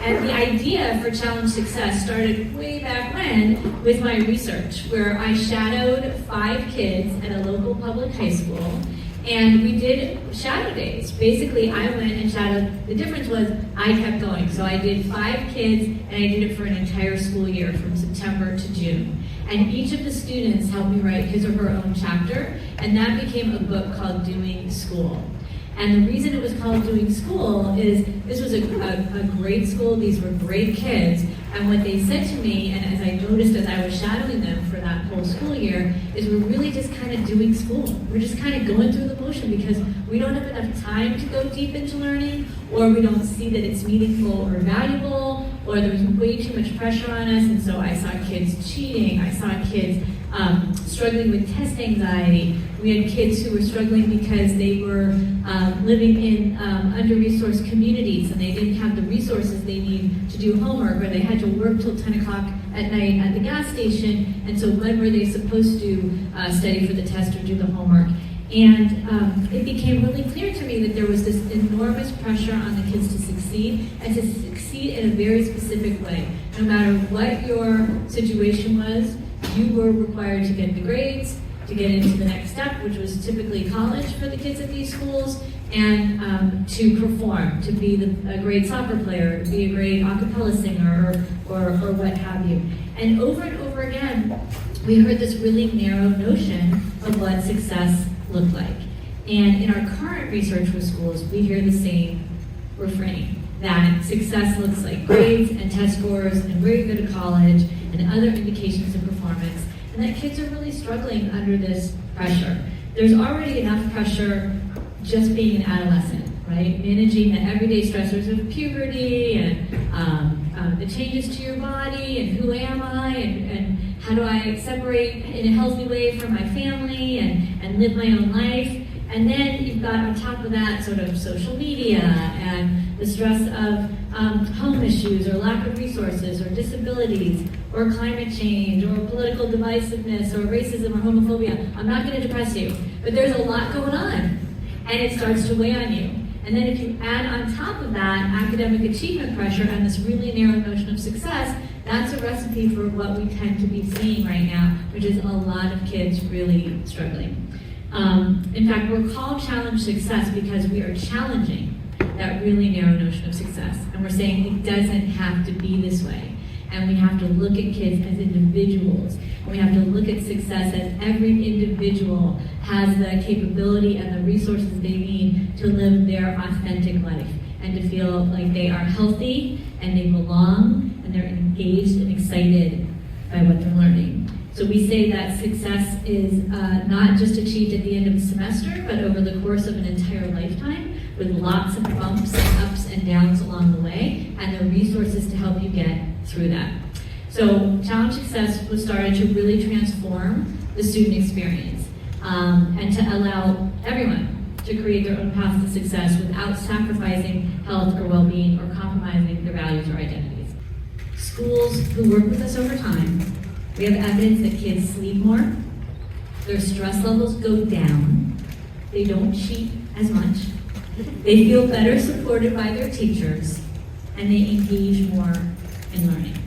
And the idea for Challenge Success started way back when with my research, where I shadowed 5 kids at a local public high school, and we did shadow days. Basically, I went and shadowed. The difference was I kept going. So I did 5 kids, and I did it for an entire school year from September to June. And each of the students helped me write his or her own chapter, and that became a book called Doing School. And the reason it was called Doing School is this was a great school. These were great kids. And what they said to me, and as I noticed as I was shadowing them for that whole school year, is we're really just kind of doing school. We're just kind of going through the motion because we don't have enough time to go deep into learning, or we don't see that it's meaningful or valuable, or there's way too much pressure on us. And so I saw kids cheating. I saw kids struggling with test anxiety. We had kids who were struggling because they were living in under-resourced communities and they didn't have the resources they need to do homework, or they had to work till 10 o'clock at night at the gas station, and so when were they supposed to study for the test or do the homework? And it became really clear to me that there was this enormous pressure on the kids to succeed, and to succeed in a very specific way. No matter what your situation was, you were required to get the grades, to get into the next step, which was typically college for the kids at these schools, and to perform, to be a great soccer player, to be a great a cappella singer, or what have you. And over again, we heard this really narrow notion of what success looked like. And in our current research with schools, we hear the same refrain, that success looks like grades and test scores and where you go to college and other indications of performance, and that kids are really struggling under this pressure. There's already enough pressure just being an adolescent, right? Managing the everyday stressors of puberty and the changes to your body and who am I and how do I separate in a healthy way from my family and live my own life. And then you've got on top of that sort of social media and the stress of home issues or lack of resources or disabilities or climate change or political divisiveness or racism or homophobia. I'm not going to depress you, but there's a lot going on and it starts to weigh on you. And then if you add on top of that academic achievement pressure and this really narrow notion of success, that's a recipe for what we tend to be seeing right now, which is a lot of kids really struggling. In fact, we're called Challenge Success because we are challenging that really narrow notion of success. And we're saying it doesn't have to be this way. And we have to look at kids as individuals. And we have to look at success as every individual has the capability and the resources they need to live their authentic life and to feel like they are healthy and they belong and they're engaged and excited by what they're learning. So we say that success is not just achieved at the end of the semester, but over the course of an entire lifetime, with lots of bumps and ups and downs along the way, and the resources to help you get through that. So Challenge Success was started to really transform the student experience and to allow everyone to create their own path to success without sacrificing health or well-being or compromising their values or identities. Schools who work with us over time, we have evidence that kids sleep more, their stress levels go down, they don't cheat as much, they feel better supported by their teachers, and they engage more in learning.